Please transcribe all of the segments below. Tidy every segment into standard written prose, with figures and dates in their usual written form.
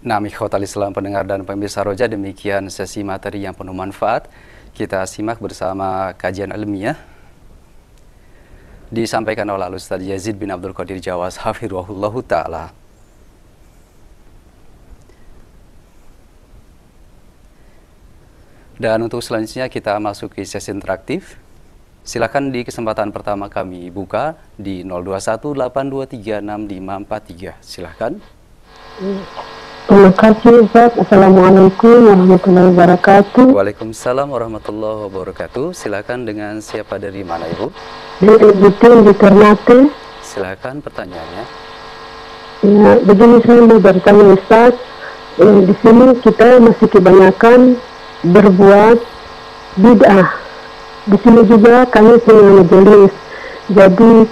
Nah, ikhwatal Islam pendengar dan pemirsa Roja, demikian sesi materi yang penuh manfaat. Kita simak bersama kajian ilmiah disampaikan oleh Al-Ustaz Yazid bin Abdul Qadir Jawas hafizahullahu ta'ala. Dan untuk selanjutnya kita masuk ke sesi interaktif. Silakan di kesempatan pertama kami buka di 0218236543. Silakan. Terima kasih Ustaz. Assalamualaikum warahmatullahi wabarakatuh. Waalaikumsalam warahmatullahi wabarakatuh. Silakan, dengan siapa, dari mana Ibu? Dari Ibu di Ternate. Silakan pertanyaannya. Ya, begini saya mau bertanya Ustaz. Di sini kita masih kebanyakan berbuat bid'ah. Di sini juga kami punya majelis. Jadi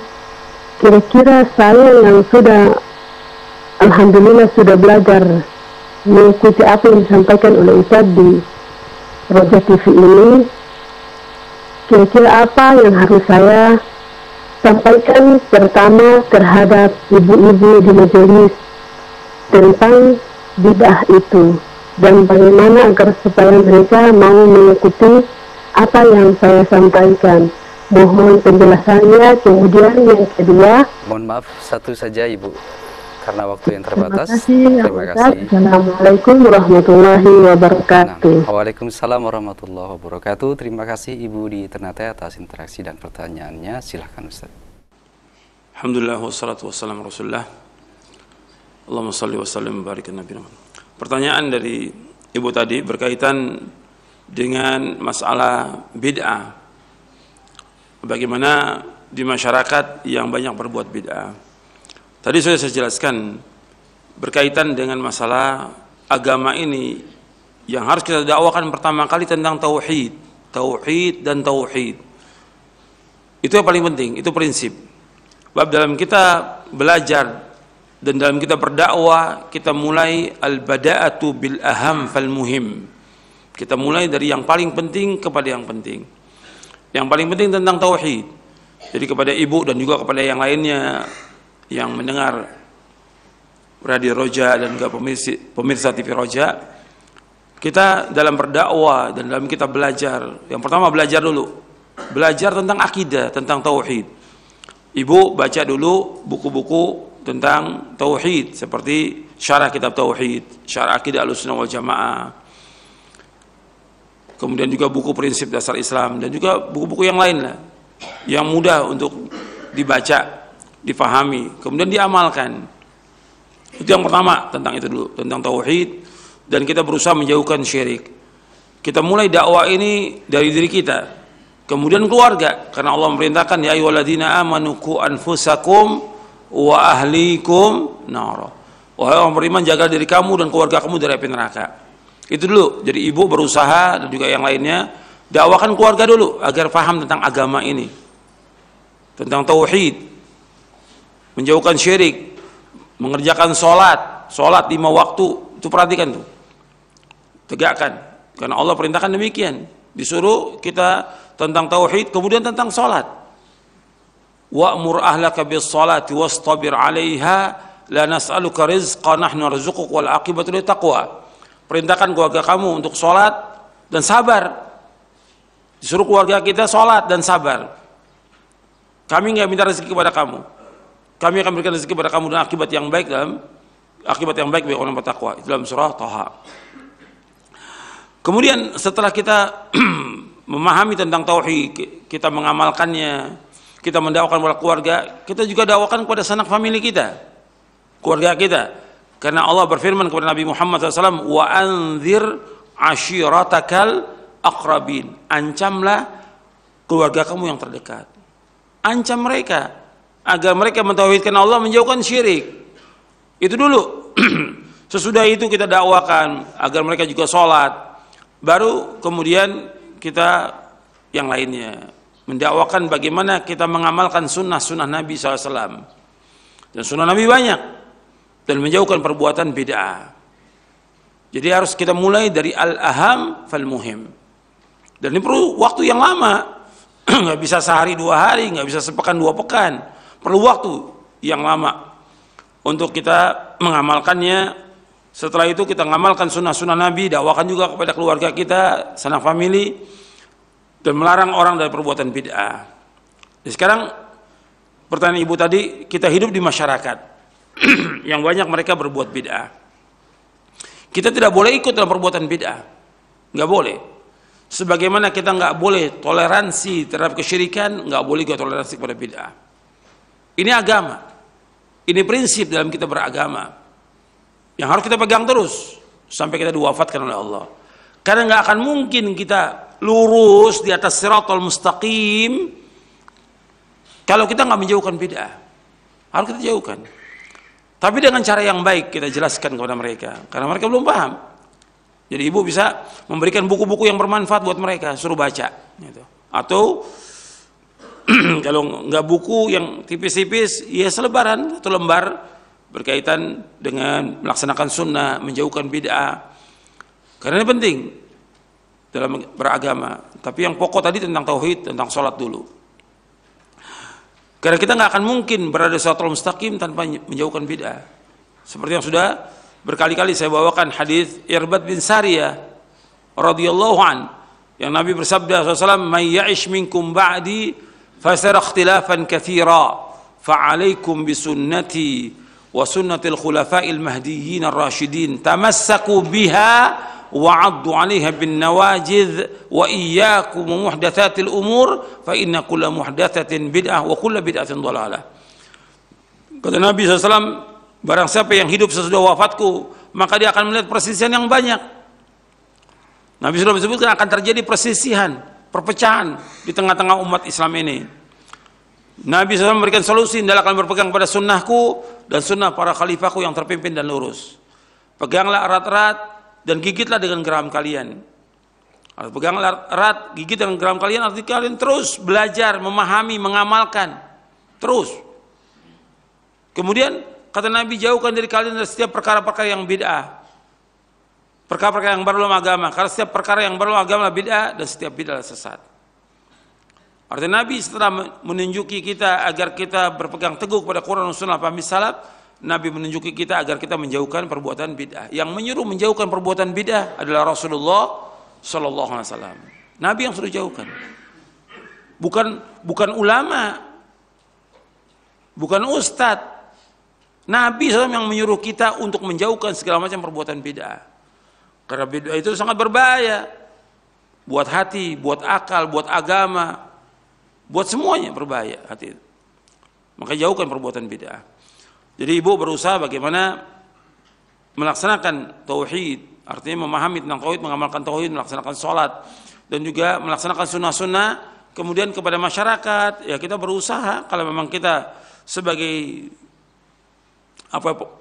kira-kira saya yang sudah alhamdulillah sudah belajar mengikuti apa yang disampaikan oleh Ustaz di Roja TV ini, kira-kira apa yang harus saya sampaikan pertama terhadap ibu-ibu di majelis tentang bid'ah itu, dan bagaimana agar supaya mereka mau mengikuti apa yang saya sampaikan. Mohon penjelasannya. Kemudian yang kedua, Mohon maaf, satu saja Ibu, karena waktu yang terbatas. Terima kasih. Assalamualaikum warahmatullahi wabarakatuh. Nah, waalaikumsalam warahmatullahi wabarakatuh. Terima kasih Ibu di Ternate atas interaksi dan pertanyaannya. Silahkan Ustaz. Alhamdulillah wassalatu wassalamu rasulullah. Allahumma salli wa sallim barik Nabi. Pertanyaan dari Ibu tadi berkaitan dengan masalah bid'ah. Bagaimana di masyarakat yang banyak berbuat bid'ah. Tadi sudah saya jelaskan berkaitan dengan masalah agama ini yang harus kita dakwakan pertama kali tentang tauhid, tauhid dan tauhid. Itu yang paling penting, itu prinsip. Sebab dalam kita belajar dan dalam kita berdakwah, kita mulai al-bada'atu bil aham fal muhim. Kita mulai dari yang paling penting kepada yang penting. Yang paling penting tentang tauhid. Jadi kepada ibu dan juga kepada yang lainnya yang mendengar Radio Roja dan juga pemirsa TV Roja, kita dalam berdakwah dan dalam kita belajar, yang pertama belajar dulu, belajar tentang akidah, tentang tauhid. Ibu baca dulu buku-buku tentang tauhid seperti syarah kitab tauhid, syarah akidah Ahlussunnah wal Jamaah, kemudian juga buku prinsip dasar Islam, dan juga buku-buku yang lain lah yang mudah untuk dibaca, difahami, kemudian diamalkan. Itu yang pertama, tentang itu dulu, tentang tauhid, dan kita berusaha menjauhkan syirik. Kita mulai dakwah ini dari diri kita, kemudian keluarga, karena Allah memerintahkan ya ayyuhalladzina amanu qu anfusakum wa ahlikum nar. Wahai orang beriman, jaga diri kamu dan keluarga kamu dari api neraka. Itu dulu. Jadi ibu berusaha dan juga yang lainnya dakwakan keluarga dulu agar paham tentang agama ini, tentang tauhid, menjauhkan syirik, mengerjakan sholat 5 waktu, itu perhatikan tuh, tegakkan, karena Allah perintahkan demikian. Disuruh kita tentang tauhid, kemudian tentang sholat. Wa'mur ahlaka bis sholati wastabir 'alaiha la nas'aluka rizqan nahnu narzuquk wal aqibatu lit taqwa. Perintahkan keluarga kamu untuk sholat dan sabar. Disuruh keluarga kita sholat dan sabar. Kami nggak minta rezeki kepada kamu. Kami akan berikan rezeki kepada kamu dan akibat yang baik bagi orang bertakwa. Itu dalam surah Thaha. Kemudian setelah kita memahami tentang tauhid, kita mengamalkannya, kita mendakwakan kepada keluarga, kita juga dakwakan kepada sanak famili kita, keluarga kita. Karena Allah berfirman kepada Nabi Muhammad SAW, wa anzir ashiratakal aqrabin. Ancamlah keluarga kamu yang terdekat. Ancam mereka agar mereka mentauhidkan Allah, menjauhkan syirik. Itu dulu. Sesudah itu kita dakwakan agar mereka juga sholat. Baru kemudian kita yang lainnya mendakwakan bagaimana kita mengamalkan sunnah-sunnah Nabi SAW. Dan sunnah Nabi banyak, dan menjauhkan perbuatan bid'ah. Jadi harus kita mulai dari al-aham fal muhim. Dan ini perlu waktu yang lama. Nggak bisa sehari 2 hari, nggak bisa sepekan 2 pekan. Perlu waktu yang lama untuk kita mengamalkannya Setelah itu kita ngamalkan sunnah-sunnah Nabi, dakwakan juga kepada keluarga kita, sanak family, dan melarang orang dari perbuatan bid'ah. Jadi sekarang pertanyaan ibu tadi, kita hidup di masyarakat yang banyak mereka berbuat bid'ah. Kita tidak boleh ikut dalam perbuatan bid'ah, nggak boleh. Sebagaimana kita nggak boleh toleransi terhadap kesyirikan, nggak boleh juga toleransi kepada bid'ah. Ini agama, ini prinsip dalam kita beragama yang harus kita pegang terus sampai kita diwafatkan oleh Allah. Karena nggak akan mungkin kita lurus di atas siratal mustaqim kalau kita nggak menjauhkan bid'ah. Harus kita jauhkan. Tapi dengan cara yang baik kita jelaskan kepada mereka, karena mereka belum paham. Jadi ibu bisa memberikan buku-buku yang bermanfaat buat mereka, suruh baca. Gitu. Atau kalau nggak buku yang tipis-tipis, ya selebaran atau lembar berkaitan dengan melaksanakan sunnah, menjauhkan bid'ah. Karena ini penting dalam beragama. Tapi yang pokok tadi tentang tauhid, tentang sholat dulu. Karena kita nggak akan mungkin berada di siratal mustaqim tanpa menjauhkan bid'ah. Seperti yang sudah berkali-kali saya bawakan hadis Irbad bin Sariyah radhiyallahu an, yang Nabi bersabda SAW, "May ya'ish minkum ba'di fasara ikhtilafan katsira, fa'alaikum bisunnati wa sunnatil khulafa'il mahdiyyin ar-rasyidin tamassaku biha wa 'addu 'alaiha bin nawajidh wa iyyakum muhdatsatil umur fa inna kulla muhdatsatin bid'ah wa kulla bid'atin dhalalah." Kata Nabi SAW, barang siapa yang hidup sesudah wafatku, maka dia akan melihat perselisihan yang banyak. Nabi SAW menyebutkan akan terjadi perselisihan, perpecahan di tengah-tengah umat Islam ini. Nabi SAW memberikan solusi, hendaklah kalian berpegang pada sunnahku dan sunnah para khalifahku yang terpimpin dan lurus. Peganglah erat-erat dan gigitlah dengan geram kalian. Peganglah erat, gigit dengan geram kalian, artinya kalian terus belajar, memahami, mengamalkan. Terus. Kemudian kata Nabi, jauhkan dari kalian dari setiap perkara-perkara yang bid'ah. Perkara-perkara yang baru dalam agama. Karena setiap perkara yang baru dalam agama bid'ah dan setiap bid'ah sesat. Artinya Nabi setelah menunjuki kita agar kita berpegang teguh pada Quran dan Sunnah paham salaf, Nabi menunjuki kita agar kita menjauhkan perbuatan bid'ah. Yang menyuruh menjauhkan perbuatan bid'ah adalah Rasulullah Sallallahu Alaihi Wasallam. Nabi yang suruh jauhkan, bukan ulama, bukan ustadz. Nabi SAW yang menyuruh kita untuk menjauhkan segala macam perbuatan bid'ah. Karena bid'ah itu sangat berbahaya buat hati, buat akal, buat agama. Buat semuanya berbahaya hati itu. Maka jauhkan perbuatan bid'ah. Jadi ibu berusaha bagaimana melaksanakan tauhid, artinya memahami tentang tauhid, mengamalkan tauhid, melaksanakan sholat, dan juga melaksanakan sunnah-sunnah. Kemudian kepada masyarakat, ya kita berusaha kalau memang kita sebagai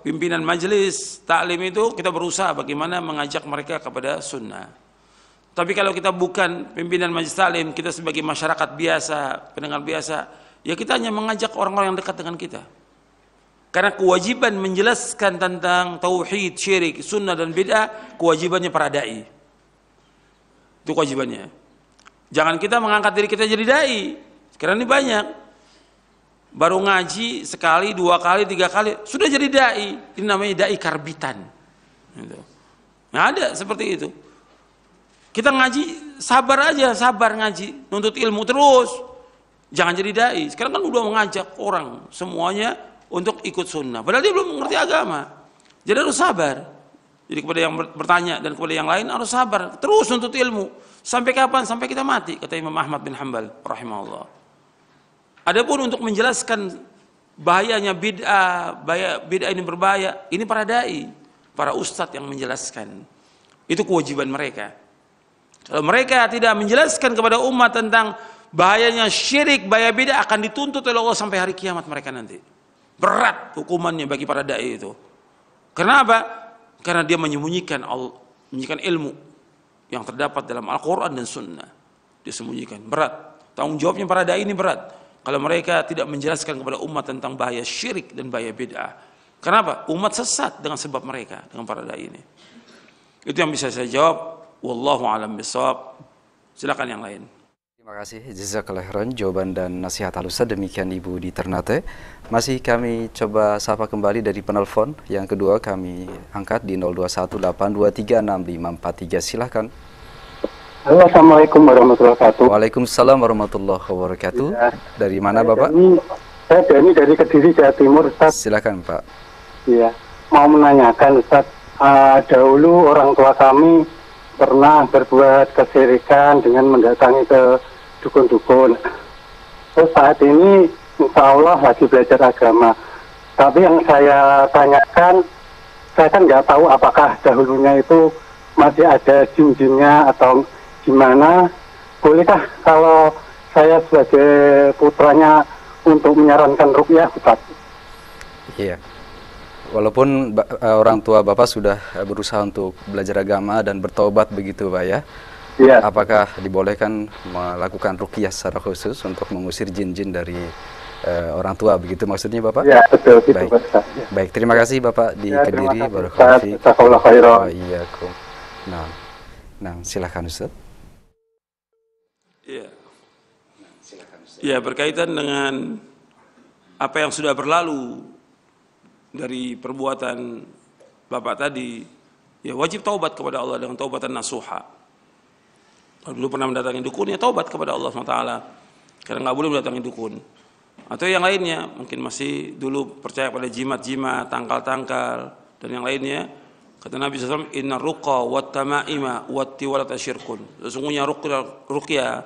pimpinan majelis taklim itu, kita berusaha bagaimana mengajak mereka kepada sunnah. Tapi kalau kita bukan pimpinan majelis taklim, kita sebagai masyarakat biasa, pendengar biasa, ya kita hanya mengajak orang-orang yang dekat dengan kita. Karena kewajiban menjelaskan tentang tauhid, syirik, sunnah dan bid'ah, kewajibannya para dai. Itu kewajibannya. Jangan kita mengangkat diri kita jadi dai. Karena ini banyak. Baru ngaji sekali, 2 kali, 3 kali, sudah jadi dai. Ini namanya dai karbitan. Nah, ada seperti itu. Kita ngaji, sabar aja, sabar ngaji, nuntut ilmu terus. Jangan jadi dai. Sekarang kan udah mengajak orang semuanya untuk ikut sunnah. Padahal dia belum mengerti agama. Jadi harus sabar. Jadi kepada yang bertanya dan kepada yang lain harus sabar. Terus nuntut ilmu. Sampai kapan? Sampai kita mati, kata Imam Ahmad bin Hanbal rahimahullah. Adapun untuk menjelaskan bahayanya bid'ah, bid'ah ini berbahaya, ini para dai, para ustadz yang menjelaskan. Itu kewajiban mereka. Kalau mereka tidak menjelaskan kepada umat tentang bahayanya syirik, bahaya bid'ah, akan dituntut oleh Allah sampai hari kiamat mereka nanti. Berat hukumannya bagi para dai itu. Kenapa? Karena dia menyembunyikan ilmu yang terdapat dalam Al-Quran dan Sunnah. Dia sembunyikan. Berat. Tanggung jawabnya para dai ini berat. Kalau mereka tidak menjelaskan kepada umat tentang bahaya syirik dan bahaya bid'ah. Kenapa? Umat sesat dengan sebab mereka, dengan para dai ini. Itu yang bisa saya jawab. Wallahu a'lam bishawab. Silakan yang lain. Terima kasih jazakallah khairan jawaban dan nasihat Al-Ustaz. Demikian Ibu di Ternate. Masih kami coba sapa kembali dari penelpon. Yang kedua kami angkat di 0218236543. Silahkan. Halo, Assalamualaikum warahmatullahi wabarakatuh. Waalaikumsalam warahmatullahi wabarakatuh. Ya, dari mana Bapak? Saya Dani dari Kediri, Jawa Timur, Ustaz. Silakan Pak. Iya, mau menanyakan Ustaz, dahulu orang tua kami pernah berbuat kesyirikan dengan mendatangi ke dukun-dukun. Terus saat ini insya Allah lagi belajar agama. Tapi yang saya tanyakan, saya kan nggak tahu apakah dahulunya itu masih ada jin-jinnya atau gimana. Bolehkah kalau saya sebagai putranya untuk menyarankan ruqyah, Ustaz? Iya. Walaupun orang tua Bapak sudah berusaha untuk belajar agama dan bertobat begitu Pak ya. Iya. Apakah dibolehkan melakukan ruqyah secara khusus untuk mengusir jin-jin dari orang tua begitu maksudnya Bapak? Iya, betul gitu, Baik. Ustaz. Ya. Baik, terima kasih Bapak di Ya, Kediri. Ustaz. Jazakallahu khairan. Wa'iyyakum. Nah, silakan Ustaz. Iya. Ya, berkaitan dengan apa yang sudah berlalu dari perbuatan Bapak tadi, ya wajib taubat kepada Allah dengan taubatan nasuha. Kalau dulu pernah mendatangi dukun, ya taubat kepada Allah SWT. Karena nggak boleh mendatangi dukun. Atau yang lainnya, mungkin masih dulu percaya pada jimat-jimat, tangkal-tangkal, dan yang lainnya. Kata Nabi SAW, Inna ruqa wat tama'ima wat tiwalata syirkun. Sesungguhnya ruqyah,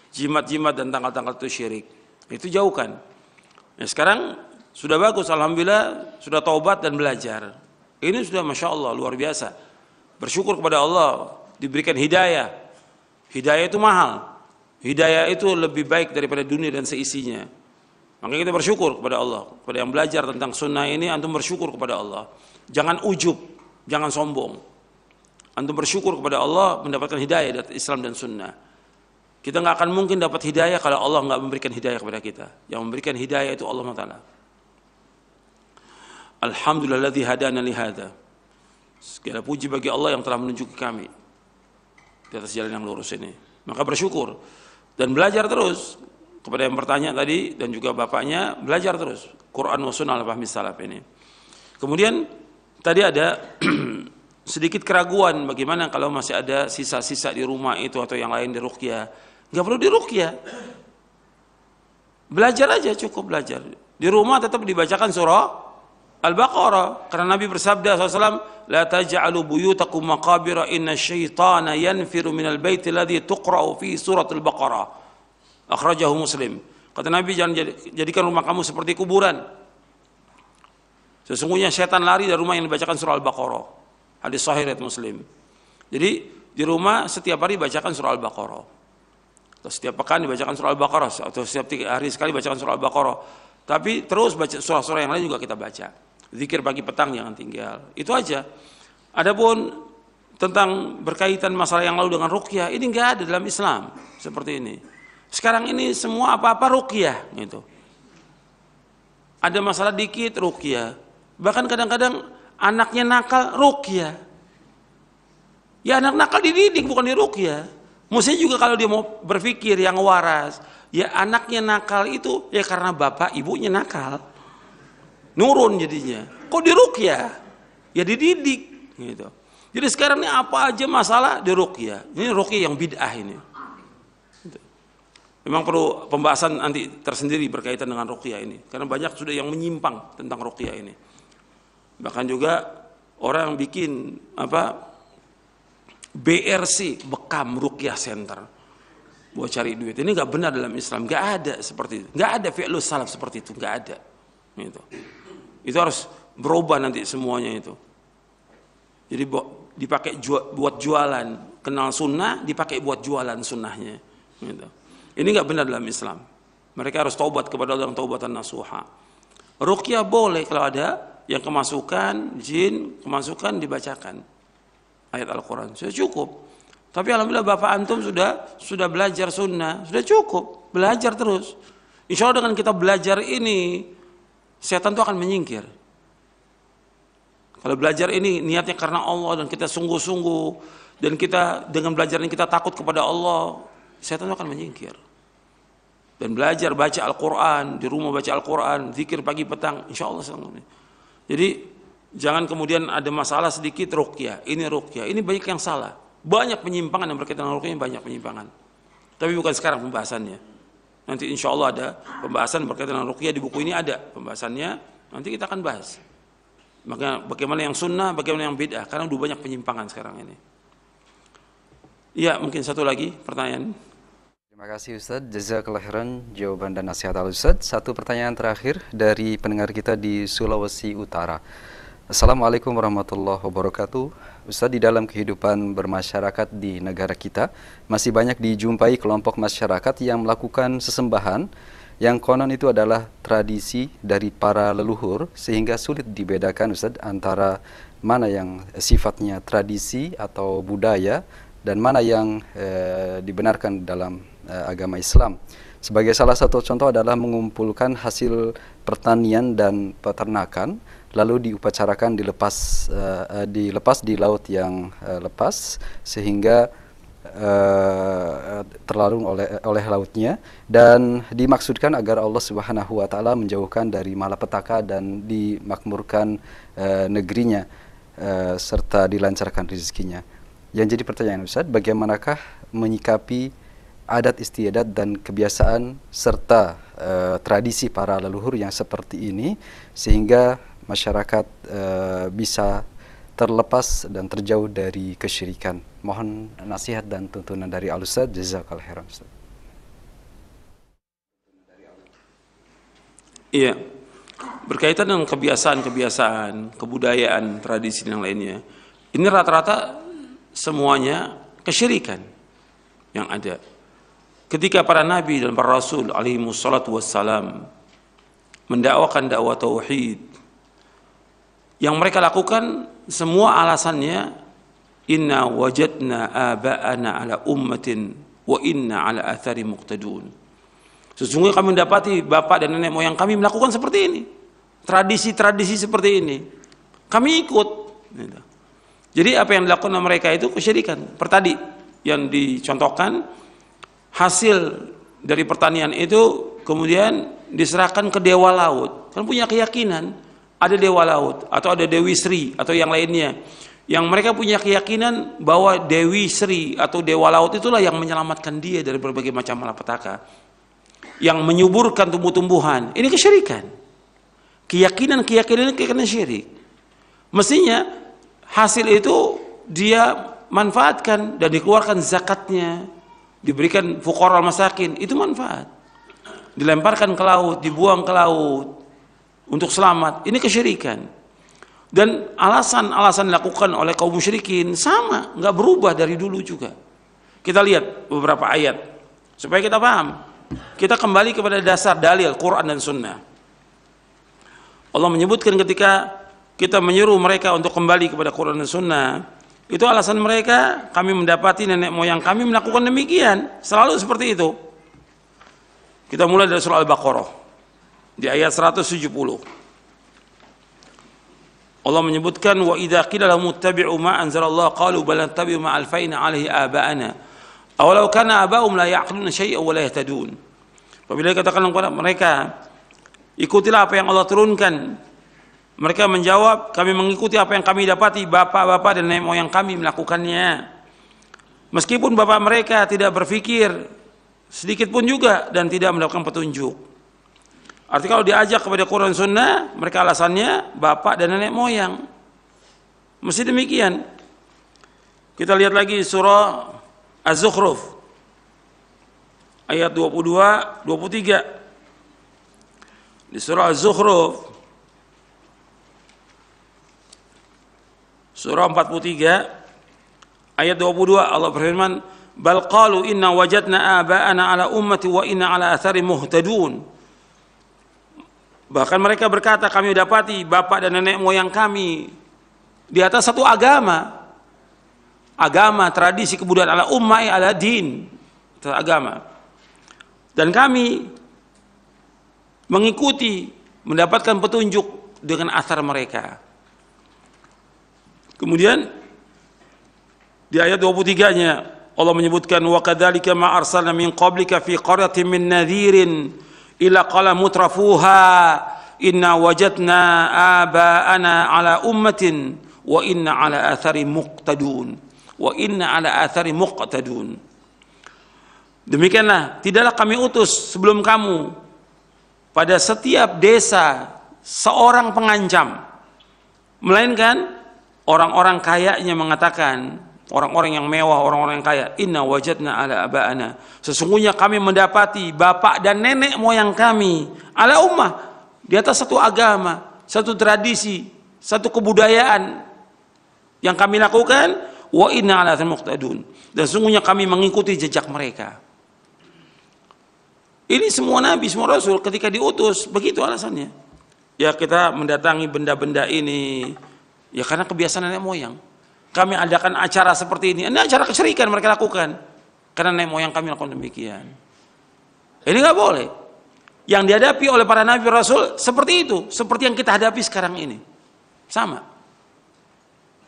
jimat-jimat dan tangkal-tangkal itu syirik. Itu jauhkan. Ya, sekarang sudah bagus, alhamdulillah, sudah taubat dan belajar. Ini sudah Masya Allah, luar biasa. Bersyukur kepada Allah, diberikan hidayah. Hidayah itu mahal. Hidayah itu lebih baik daripada dunia dan seisinya. Makanya kita bersyukur kepada Allah. Kepada yang belajar tentang sunnah ini, antum bersyukur kepada Allah. Jangan ujub, jangan sombong. Antum bersyukur kepada Allah mendapatkan hidayah dari Islam dan sunnah. Kita nggak akan mungkin dapat hidayah kalau Allah nggak memberikan hidayah kepada kita. Yang memberikan hidayah itu Allah Ta'ala. Alhamdulillahilladzi hadana li hadza. Segala puji bagi Allah yang telah menunjuki kami di atas jalan yang lurus ini. Maka bersyukur dan belajar terus. Kepada yang bertanya tadi dan juga bapaknya, belajar terus Quran wa sunnah al-fahmi salaf ini. Kemudian tadi ada sedikit keraguan bagaimana kalau masih ada sisa-sisa di rumah itu atau yang lain di ruqyah. Nggak perlu di ruqyah. Belajar aja, cukup belajar. Di rumah tetap dibacakan surah Al-Baqarah, karena Nabi bersabda SAW, la taj'alu buyutakum maqabira inna syaitana yanfiru minal baiti alladhi tuqra'u fi surat Al-Baqarah. Akhrajahu Muslim. Kata Nabi, jangan jadikan rumah kamu seperti kuburan. Sesungguhnya setan lari dari rumah yang dibacakan surah Al-Baqarah. Hadis sahih riwayat Muslim. Jadi di rumah setiap hari bacakan surah Al-Baqarah. Atau setiap pekan dibacakan surah Al-Baqarah, atau setiap hari sekali bacakan surah Al-Baqarah. Tapi terus baca surah-surah yang lain juga kita baca. Zikir pagi petang jangan tinggal. Itu aja. Adapun tentang berkaitan masalah yang lalu dengan ruqyah, ini enggak ada dalam Islam seperti ini. Sekarang ini semua apa-apa ruqyah gitu. Ada masalah dikit ruqyah. Bahkan kadang-kadang anaknya nakal ruqyah. Ya anak nakal dididik bukan diruqyah. Mestinya juga kalau dia mau berpikir yang waras, ya anaknya nakal itu ya karena bapak ibunya nakal. Nurun jadinya. Kok diruqyah? Ya dididik gitu. Jadi sekarang ini apa aja masalah diruqyah. Ini ruqyah yang bid'ah ini. Gitu. Memang perlu pembahasan nanti tersendiri berkaitan dengan ruqyah ini, karena banyak sudah yang menyimpang tentang ruqyah ini. Bahkan juga orang bikin BRC, Bekam Ruqyah Center, buat cari duit. Ini nggak benar dalam Islam, nggak ada seperti itu, nggak ada fi'lus salaf seperti itu, nggak ada. Gitu. Itu harus berubah nanti semuanya itu. Jadi dipakai buat jualan, kenal sunnah dipakai buat jualan sunnahnya. Gitu. Ini nggak benar dalam Islam. Mereka harus taubat kepada Allah dengan taubatan nasuha. Ruqyah boleh kalau ada yang kemasukan jin, kemasukan dibacakan ayat Al-Quran, sudah cukup. Tapi alhamdulillah bapak antum sudah belajar sunnah, sudah cukup, belajar terus. Insya Allah dengan kita belajar ini, setan itu akan menyingkir. Kalau belajar ini niatnya karena Allah dan kita sungguh-sungguh, dan kita dengan belajar ini kita takut kepada Allah, setan itu akan menyingkir. dan belajar baca Al-Quran, di rumah baca Al-Quran, zikir pagi petang, insya Allah. Jadi jangan kemudian ada masalah sedikit ruqyah, ini banyak yang salah, banyak penyimpangan yang berkaitan dengan ruqyah, banyak penyimpangan. Tapi bukan sekarang pembahasannya. Nanti insya Allah ada pembahasan berkaitan dengan ruqyah, di buku ini ada pembahasannya, nanti kita akan bahas. Maka bagaimana yang sunnah, bagaimana yang bid'ah, karena udah banyak penyimpangan sekarang ini. Iya, mungkin satu lagi pertanyaan. Terima kasih Ustadz, jazakallahu khairan jawaban dan nasihat Ustadz. Satu pertanyaan terakhir dari pendengar kita di Sulawesi Utara. Assalamualaikum warahmatullahi wabarakatuh. Ustadz, di dalam kehidupan bermasyarakat di negara kita masih banyak dijumpai kelompok masyarakat yang melakukan sesembahan yang konon itu adalah tradisi dari para leluhur, sehingga sulit dibedakan Ustadz antara mana yang sifatnya tradisi atau budaya dan mana yang dibenarkan dalam agama Islam. Sebagai salah satu contoh adalah mengumpulkan hasil pertanian dan peternakan, lalu diupacarakan dilepas di laut yang lepas, sehingga terlarung oleh lautnya, dan dimaksudkan agar Allah Subhanahu wa taala menjauhkan dari malapetaka dan dimakmurkan negerinya serta dilancarkan rezekinya. Yang jadi pertanyaan Ustadz, bagaimanakah menyikapi adat istiadat dan kebiasaan serta tradisi para leluhur yang seperti ini sehingga masyarakat bisa terlepas dan terjauh dari kesyirikan? Mohon nasihat dan tuntunan dari Al-Ustadz. Jazakallahu khairan. Iya, berkaitan dengan kebiasaan-kebiasaan, kebudayaan, tradisi yang lainnya, ini rata-rata semuanya kesyirikan yang ada. Ketika para nabi dan para rasul alaihi wassalatu wassalam mendakwakan dakwah tauhid, yang mereka lakukan semua alasannya inna wajadna aba'ana ala ummatin wa inna ala athari muqtadun. Sesungguhnya kami mendapati bapak dan nenek moyang kami melakukan seperti ini, tradisi-tradisi seperti ini, kami ikut. Jadi apa yang dilakukan oleh mereka itu kesyirikan. Pertadi yang dicontohkan, hasil dari pertanian itu kemudian diserahkan ke dewa laut. Kan punya keyakinan ada dewa laut atau ada Dewi Sri atau yang lainnya, yang mereka punya keyakinan bahwa Dewi Sri atau dewa laut itulah yang menyelamatkan dia dari berbagai macam malapetaka, yang menyuburkan tumbuh-tumbuhan. Ini kesyirikan. Keyakinan syirik. Mestinya hasil itu dia manfaatkan dan dikeluarkan zakatnya, diberikan fuqara masakin, itu manfaat. Dilemparkan ke laut, dibuang ke laut untuk selamat, ini kesyirikan. Dan alasan-alasan dilakukan oleh kaum musyrikin sama, nggak berubah dari dulu juga. Kita lihat beberapa ayat supaya kita paham. Kita kembali kepada dasar dalil Quran dan Sunnah. Allah menyebutkan ketika kita menyuruh mereka untuk kembali kepada Quran dan Sunnah, itu alasan mereka, kami mendapati nenek moyang kami melakukan demikian, selalu seperti itu. Kita mulai dari surah Al-Baqarah di ayat 170. Allah menyebutkan wa idza qila lahum ittabi'u ma anzalallahu qalu bal nattabi'u ma alfayna 'alaihi aba'ana aw law kana aba'um la ya'qiluna shay'an wa la yahtadun. Apabila dikatakan kepada mereka, ikutilah apa yang Allah turunkan, mereka menjawab, kami mengikuti apa yang kami dapati bapak-bapak dan nenek moyang kami melakukannya. Meskipun bapak mereka tidak berpikir sedikit pun juga dan tidak melakukan petunjuk. Artinya kalau diajak kepada Quran Sunnah, mereka alasannya bapak dan nenek moyang. Mesti demikian. Kita lihat lagi surah Az-Zukhruf ayat 22, 23. Di surah Az-Zukhruf surah 43 ayat 22, Allah berfirman, bal qalu inna wajadna aba'ana ala ummati wa inna ala athari muhtadun. Bahkan mereka berkata, kami dapati bapak dan nenek moyang kami di atas satu agama, tradisi, kebudayaan, ala ummah, ala din, agama, dan kami mengikuti, mendapatkan petunjuk dengan athar mereka. Kemudian di ayat 23-nya Allah menyebutkan wa kadzalika ma arsalna min qablika fi qaryatin min nadhirin illa qala mutrafuha inna wajadna aba'ana ala ummatin wa inna ala athari muqtadun wa inna ala athari muqtadun. Demikianlah tidaklah kami utus sebelum kamu pada setiap desa seorang pengancam, melainkan orang-orang kayanya mengatakan, orang-orang yang mewah, orang-orang yang kaya, inna wajadna ala aba'ana, sesungguhnya kami mendapati bapak dan nenek moyang kami ala ummah, di atas satu agama, satu tradisi, satu kebudayaan yang kami lakukan, wa inna ala muqtadun, dan sesungguhnya kami mengikuti jejak mereka. Ini semua nabi, semua rasul ketika diutus begitu alasannya. Ya kita mendatangi benda-benda ini ya karena kebiasaan nenek moyang. Kami adakan acara seperti ini acara kesyirikan mereka lakukan karena nenek moyang kami lakukan demikian. Ini nggak boleh. Yang dihadapi oleh para nabi rasul seperti itu, seperti yang kita hadapi sekarang ini, sama.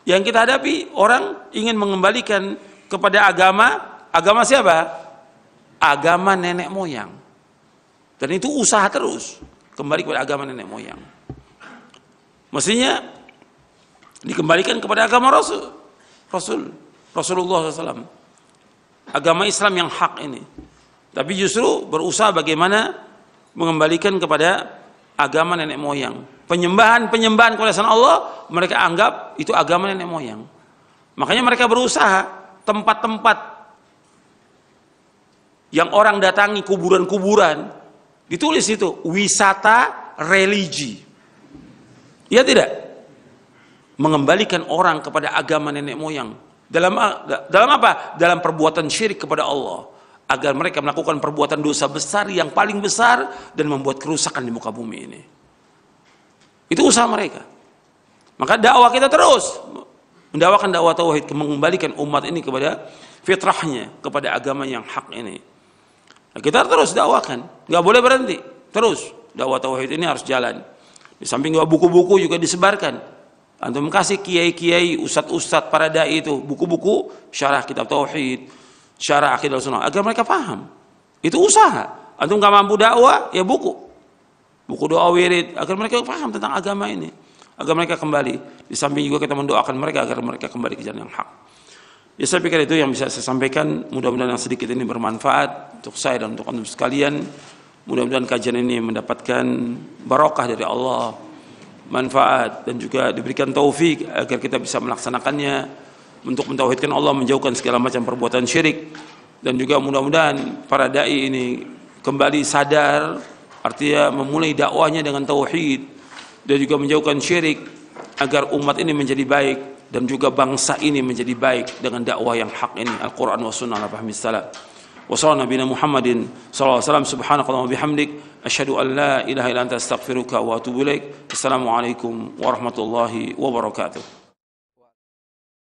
Yang kita hadapi orang ingin mengembalikan kepada agama siapa? Agama nenek moyang. Dan itu usaha terus kembali kepada agama nenek moyang. Mestinya dikembalikan kepada agama Rasulullah SAW, agama Islam yang hak ini. Tapi justru berusaha bagaimana mengembalikan kepada agama nenek moyang. Penyembahan kepada selain Allah mereka anggap itu agama nenek moyang. Makanya mereka berusaha tempat-tempat yang orang datangi, kuburan-kuburan, ditulis itu wisata religi. Ya tidak? Mengembalikan orang kepada agama nenek moyang. Dalam apa? Dalam perbuatan syirik kepada Allah, agar mereka melakukan perbuatan dosa besar yang paling besar dan membuat kerusakan di muka bumi ini. Itu usaha mereka. Maka dakwah kita terus mendakwakan dakwah tauhid, mengembalikan umat ini kepada fitrahnya, kepada agama yang hak ini. Nah, kita terus dakwakan, nggak boleh berhenti. Terus dakwah tauhid ini harus jalan. Di samping buku-buku juga disebarkan. Antum kasih kiai-kiai, ustadz-ustadz para dai itu buku-buku syarah kitab tauhid, syarah akidah sunnah, agar mereka paham. Itu usaha. Antum nggak mampu dakwah, ya buku doa wirid, agar mereka paham tentang agama ini, agar mereka kembali. Di samping juga kita mendoakan mereka agar mereka kembali ke jalan yang hak. Ya saya pikir itu yang bisa saya sampaikan. Mudah-mudahan yang sedikit ini bermanfaat untuk saya dan untuk antum sekalian. Mudah-mudahan kajian ini mendapatkan barokah dari Allah, manfaat, dan juga diberikan taufik agar kita bisa melaksanakannya untuk mentauhidkan Allah, menjauhkan segala macam perbuatan syirik. Dan juga mudah-mudahan para dai ini kembali sadar, artinya memulai dakwahnya dengan tauhid dan juga menjauhkan syirik, agar umat ini menjadi baik dan juga bangsa ini menjadi baik dengan dakwah yang hak ini, Al-Quran wa sunnah ala fahmi salaf. Wa sallallahu nabiyana Muhammadin sallallahu alaihi wasallam, subhanakallahumma wa bihamdik, asyhadu an la ilaha illa anta astaghfiruka wa atubu ilaik. Assalamualaikum warahmatullahi wabarakatuh.